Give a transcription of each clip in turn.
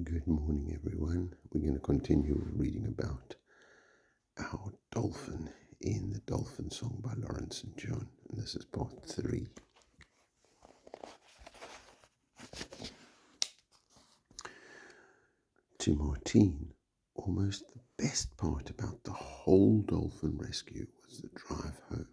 Good morning, everyone. We're going to continue reading about our dolphin in the Dolphin Song by Lawrence and John. And this is part 3. To Martine, almost the best part about the whole dolphin rescue was the drive home.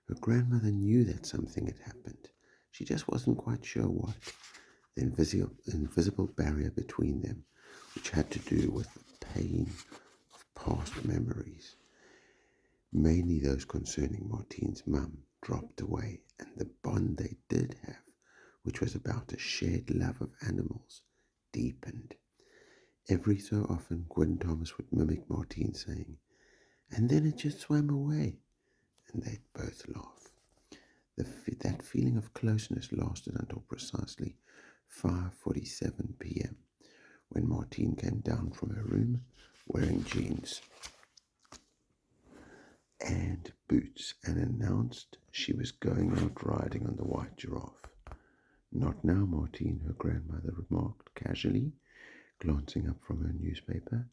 Her grandmother knew that something had happened. She just wasn't quite sure what. The invisible barrier between them, which had to do with the pain of past memories, mainly those concerning Martine's mum, dropped away, and the bond they did have, which was about a shared love of animals, deepened. Every so often, Gwyn Thomas would mimic Martine, saying, "And then it just swam away," and they'd both laugh. That feeling of closeness lasted until precisely 5:47 p.m., when Martine came down from her room wearing jeans and boots and announced she was going out riding on the white giraffe. "Not now, Martine," her grandmother remarked casually, glancing up from her newspaper.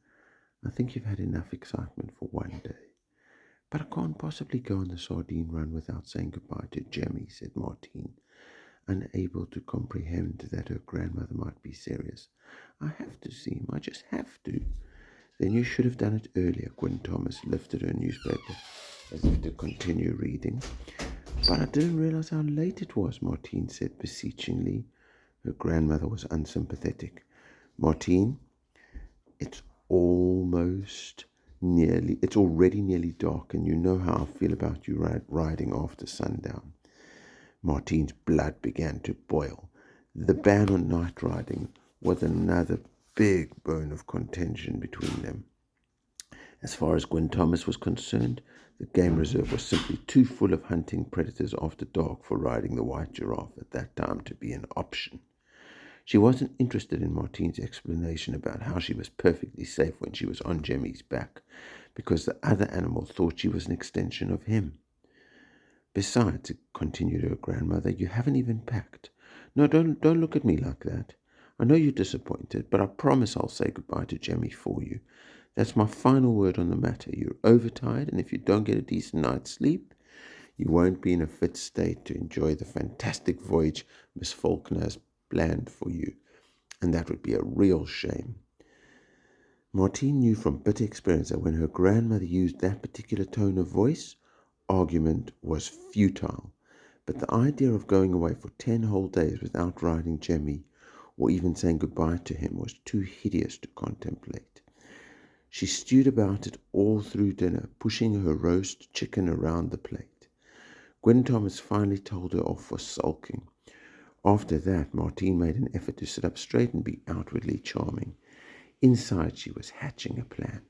"I think you've had enough excitement for one day." "But I can't possibly go on the sardine run without saying goodbye to Jemmy," said Martine, unable to comprehend that her grandmother might be serious. "I have to see him. I just have to." "Then you should have done it earlier." Gwyn Thomas lifted her newspaper as if to continue reading. "But I didn't realize how late it was," Martine said beseechingly. Her grandmother was unsympathetic. "Martine, it's already nearly dark, and you know how I feel about you riding after sundown." Martine's blood began to boil. The ban on night riding was another big bone of contention between them. As far as Gwyn Thomas was concerned, the game reserve was simply too full of hunting predators after dark for riding the white giraffe at that time to be an option. She wasn't interested in Martine's explanation about how she was perfectly safe when she was on Jemmy's back, because the other animal thought she was an extension of him. "Besides," continued her grandmother, "you haven't even packed. No, don't look at me like that. I know you're disappointed, but I promise I'll say goodbye to Jemmy for you. That's my final word on the matter. You're overtired, and if you don't get a decent night's sleep, you won't be in a fit state to enjoy the fantastic voyage Miss Faulkner has planned for you, and that would be a real shame." Martine knew from bitter experience that when her grandmother used that particular tone of voice, argument was futile. But the idea of going away for 10 whole days without riding Jemmy, or even saying goodbye to him, was too hideous to contemplate. She stewed about it all through dinner, pushing her roast chicken around the plate. Gwyn Thomas finally told her off for sulking. After that, Martine made an effort to sit up straight and be outwardly charming. Inside, she was hatching a plan.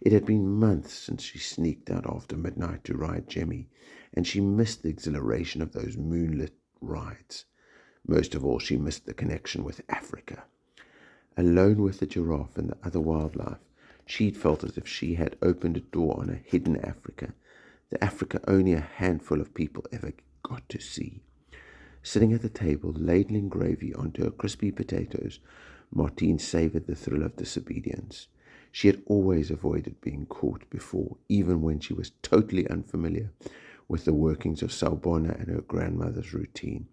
It had been months since she sneaked out after midnight to ride Jemmy, and she missed the exhilaration of those moonlit rides. Most of all, she missed the connection with Africa. Alone with the giraffe and the other wildlife, she'd felt as if she had opened a door on a hidden Africa, the Africa only a handful of people ever got to see. Sitting at the table, ladling gravy onto her crispy potatoes, Martine savored the thrill of disobedience. She had always avoided being caught before, even when she was totally unfamiliar with the workings of Sawubona and her grandmother's routine.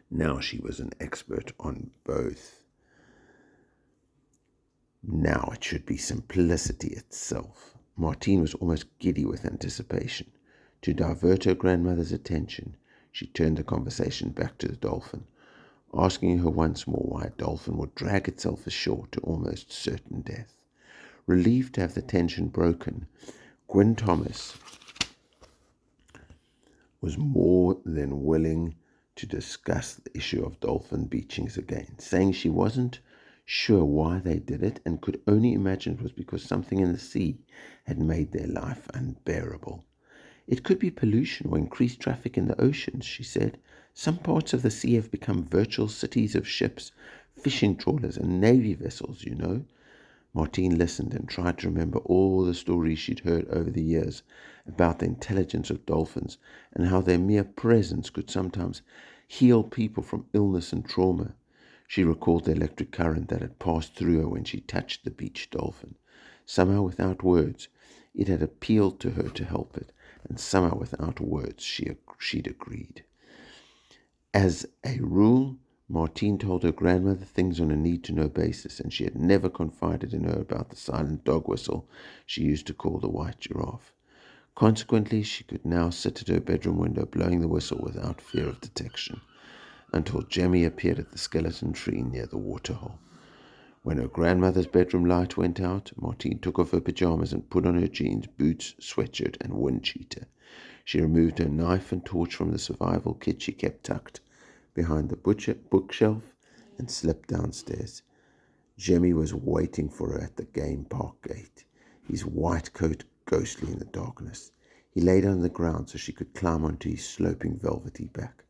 Now she was an expert on both. Now it should be simplicity itself. Martine was almost giddy with anticipation. To divert her grandmother's attention, she turned the conversation back to the dolphin, asking her once more why a dolphin would drag itself ashore to almost certain death. Relieved to have the tension broken, Gwyn Thomas was more than willing to discuss the issue of dolphin beachings again, saying she wasn't sure why they did it and could only imagine it was because something in the sea had made their life unbearable. "It could be pollution or increased traffic in the oceans," she said. "Some parts of the sea have become virtual cities of ships, fishing trawlers, and navy vessels, you know." Martine listened and tried to remember all the stories she'd heard over the years about the intelligence of dolphins and how their mere presence could sometimes heal people from illness and trauma. She recalled the electric current that had passed through her when she touched the beach dolphin. Somehow, without words, it had appealed to her to help it, and somehow, without words, she'd agreed. As a rule, Martine told her grandmother things on a need-to-know basis, and she had never confided in her about the silent dog whistle she used to call the white giraffe. Consequently, she could now sit at her bedroom window blowing the whistle without fear of detection, until Jemmy appeared at the skeleton tree near the waterhole. When her grandmother's bedroom light went out, Martine took off her pajamas and put on her jeans, boots, sweatshirt, and wind cheater. She removed her knife and torch from the survival kit she kept tucked behind the bookshelf and slipped downstairs. Jemmy was waiting for her at the game park gate, his white coat ghostly in the darkness. He lay down on the ground so she could climb onto his sloping velvety back.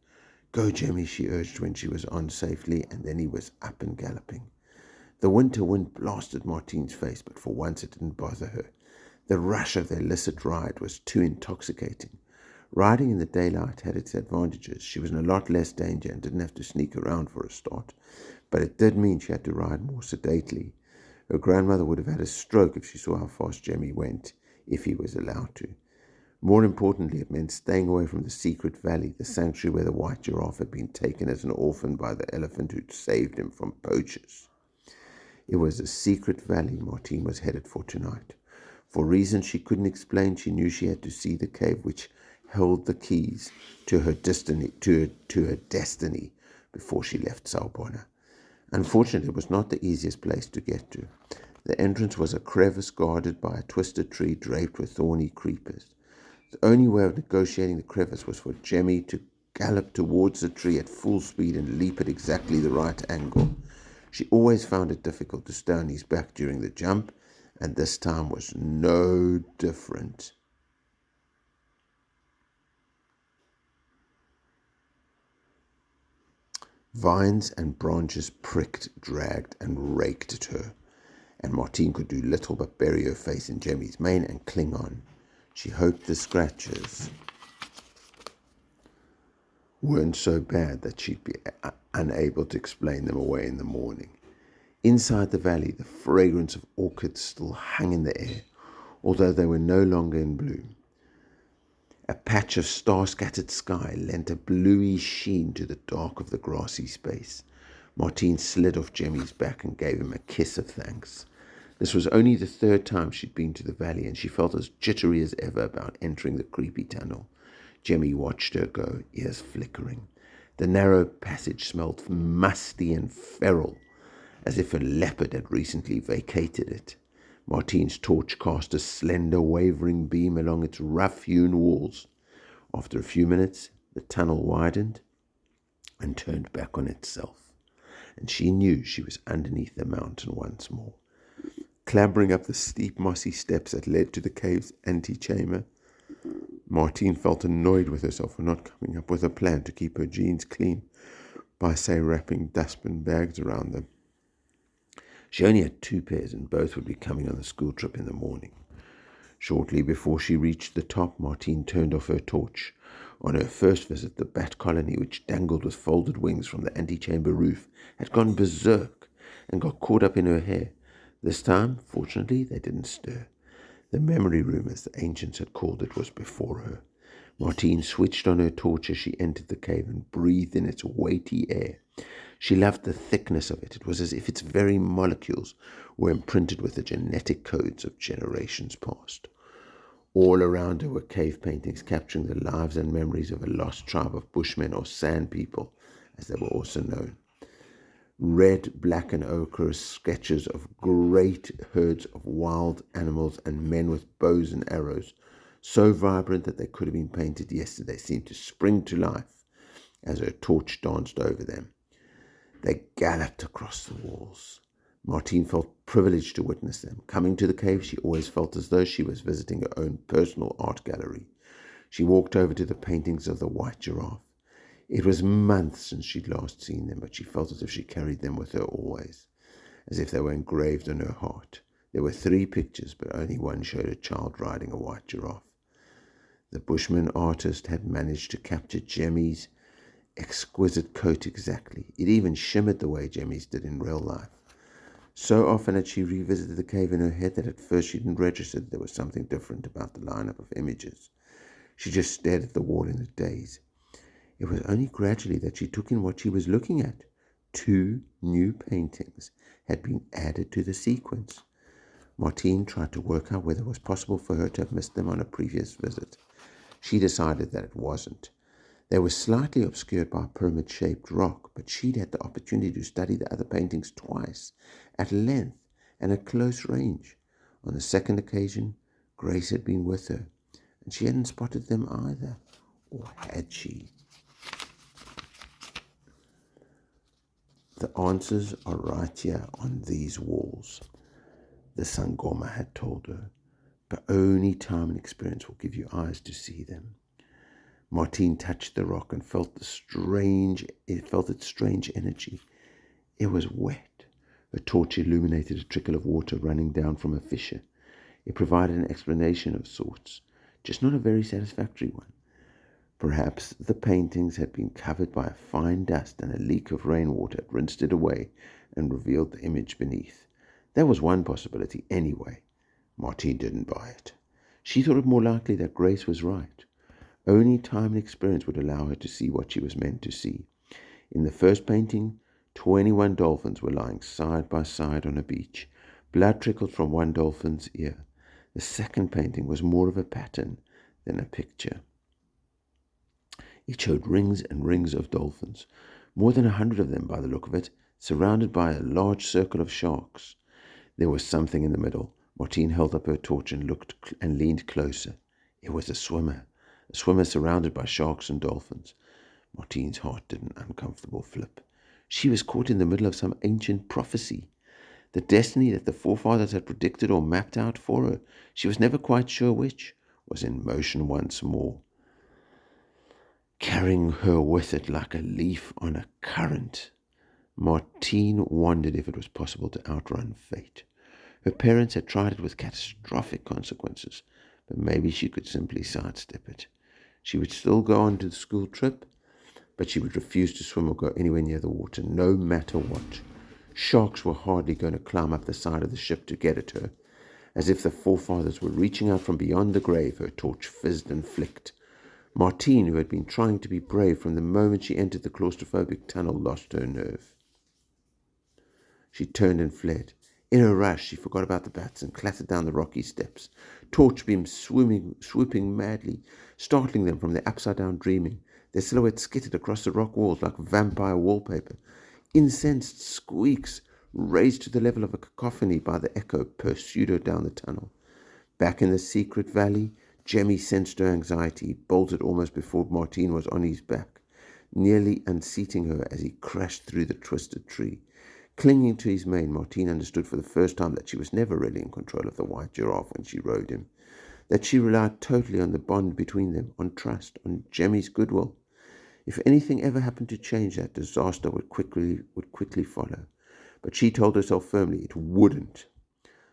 "Go, Jemmy," she urged when she was on safely, and then he was up and galloping. The winter wind blasted Martine's face, but for once it didn't bother her. The rush of the illicit ride was too intoxicating. Riding in the daylight had its advantages. She was in a lot less danger and didn't have to sneak around for a start. But it did mean she had to ride more sedately. Her grandmother would have had a stroke if she saw how fast Jemmy went, if he was allowed to. More importantly, it meant staying away from the secret valley, the sanctuary where the white giraffe had been taken as an orphan by the elephant who'd saved him from poachers. It was a secret valley Martine was headed for tonight. For reasons she couldn't explain, she knew she had to see the cave which held the keys to her destiny, before she left Sawubona. Unfortunately, it was not the easiest place to get to. The entrance was a crevice guarded by a twisted tree draped with thorny creepers. The only way of negotiating the crevice was for Jemmy to gallop towards the tree at full speed and leap at exactly the right angle. She always found it difficult to stay on his back during the jump, and this time was no different. Vines and branches pricked, dragged, and raked at her, and Martine could do little but bury her face in Jemmy's mane and cling on. She hoped the scratches weren't so bad that she'd be unable to explain them away in the morning. Inside the valley, the fragrance of orchids still hung in the air, although they were no longer in bloom. A patch of star-scattered sky lent a bluey sheen to the dark of the grassy space. Martine slid off Jemmy's back and gave him a kiss of thanks. This was only the third time she'd been to the valley, and she felt as jittery as ever about entering the creepy tunnel. Jemmy watched her go, ears flickering. The narrow passage smelled musty and feral, as if a leopard had recently vacated it. Martine's torch cast a slender, wavering beam along its rough-hewn walls. After a few minutes, the tunnel widened and turned back on itself, and she knew she was underneath the mountain once more. Clambering up the steep, mossy steps that led to the cave's antechamber, Martine felt annoyed with herself for not coming up with a plan to keep her jeans clean by, say, wrapping dustbin bags around them. She only had 2 pairs, and both would be coming on the school trip in the morning. Shortly before she reached the top, Martine turned off her torch. On her first visit, the bat colony, which dangled with folded wings from the antechamber roof, had gone berserk and got caught up in her hair. This time, fortunately, they didn't stir. The memory room, as the ancients had called it, was before her. Martine switched on her torch as she entered the cave and breathed in its weighty air. She loved the thickness of it. It was as if its very molecules were imprinted with the genetic codes of generations past. All around her were cave paintings capturing the lives and memories of a lost tribe of Bushmen, or Sand People, as they were also known. Red, black, and ochre sketches of great herds of wild animals and men with bows and arrows, so vibrant that they could have been painted yesterday, seemed to spring to life as her torch danced over them. They galloped across the walls. Martine felt privileged to witness them. Coming to the cave, she always felt as though she was visiting her own personal art gallery. She walked over to the paintings of the white giraffe. It was months since she'd last seen them, but she felt as if she carried them with her always, as if they were engraved on her heart. There were 3 pictures, but only one showed a child riding a white giraffe. The Bushman artist had managed to capture Jemmy's exquisite coat exactly. It even shimmered the way Jemmy's did in real life. So often had she revisited the cave in her head that at first she didn't register that there was something different about the lineup of images. She just stared at the wall in a daze. It was only gradually that she took in what she was looking at. 2 new paintings had been added to the sequence. Martine tried to work out whether it was possible for her to have missed them on a previous visit. She decided that it wasn't. They were slightly obscured by a pyramid-shaped rock, but she'd had the opportunity to study the other paintings twice, at length and at close range. On the second occasion, Grace had been with her, and she hadn't spotted them either. Or had she? The answers are right here on these walls, the Sangoma had told her, but only time and experience will give you eyes to see them. Martine touched the rock and felt its strange energy. It was wet. Her torch illuminated a trickle of water running down from a fissure. It provided an explanation of sorts, just not a very satisfactory one. Perhaps the paintings had been covered by a fine dust and a leak of rainwater had rinsed it away and revealed the image beneath. That was one possibility anyway. Martine didn't buy it. She thought it more likely that Grace was right. Only time and experience would allow her to see what she was meant to see. In the first painting, 21 dolphins were lying side by side on a beach. Blood trickled from one dolphin's ear. The second painting was more of a pattern than a picture. It showed rings and rings of dolphins, more than 100 of them by the look of it, surrounded by a large circle of sharks. There was something in the middle. Martine held up her torch and looked and leaned closer. It was a swimmer surrounded by sharks and dolphins. Martine's heart did an uncomfortable flip. She was caught in the middle of some ancient prophecy. The destiny that the forefathers had predicted or mapped out for her, she was never quite sure which, was in motion once more, carrying her with it like a leaf on a current. Martine wondered if it was possible to outrun fate. Her parents had tried it with catastrophic consequences, but maybe she could simply sidestep it. She would still go on to the school trip, but she would refuse to swim or go anywhere near the water, no matter what. Sharks were hardly going to climb up the side of the ship to get at her. As if the forefathers were reaching out from beyond the grave, her torch fizzed and flicked. Martine, who had been trying to be brave from the moment she entered the claustrophobic tunnel, lost her nerve. She turned and fled. In her rush, she forgot about the bats and clattered down the rocky steps, torch beams swooping madly, startling them from their upside-down dreaming. Their silhouettes skittered across the rock walls like vampire wallpaper. Incensed squeaks, raised to the level of a cacophony by the echo, pursued her down the tunnel. Back in the secret valley, Jemmy sensed her anxiety, bolted almost before Martine was on his back, nearly unseating her as he crashed through the twisted tree. Clinging to his mane, Martine understood for the first time that she was never really in control of the white giraffe when she rode him, that she relied totally on the bond between them, on trust, on Jemmy's goodwill. If anything ever happened to change that, disaster would quickly follow. But she told herself firmly it wouldn't.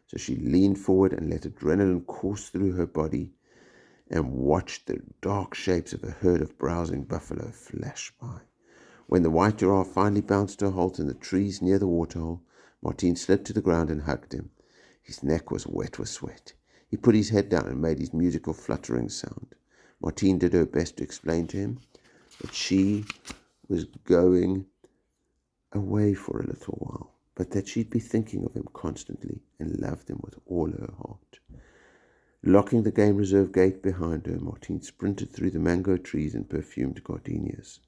So she leaned forward and let adrenaline course through her body and watched the dark shapes of a herd of browsing buffalo flash by. When the white giraffe finally bounced to a halt in the trees near the waterhole, Martine slid to the ground and hugged him. His neck was wet with sweat. He put his head down and made his musical fluttering sound. Martine did her best to explain to him that she was going away for a little while, but that she'd be thinking of him constantly and loved him with all her heart. Locking the game reserve gate behind her, Martine sprinted through the mango trees and perfumed gardenias.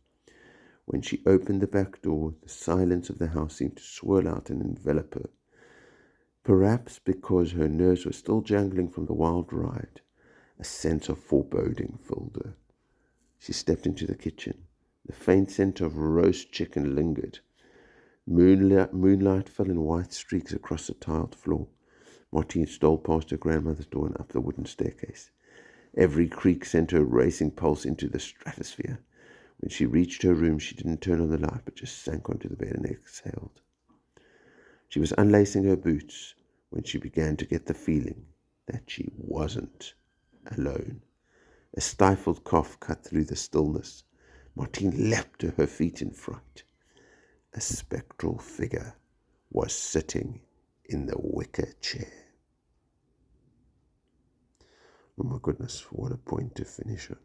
When she opened the back door, the silence of the house seemed to swirl out and envelop her. Perhaps because her nerves were still jangling from the wild ride, a sense of foreboding filled her. She stepped into the kitchen. The faint scent of roast chicken lingered. Moonlight fell in white streaks across the tiled floor. Martine stole past her grandmother's door and up the wooden staircase. Every creak sent her racing pulse into the stratosphere. When she reached her room, she didn't turn on the light, but just sank onto the bed and exhaled. She was unlacing her boots when she began to get the feeling that she wasn't alone. A stifled cough cut through the stillness. Martine leapt to her feet in fright. A spectral figure was sitting in the wicker chair. Oh my goodness, what a point to finish on.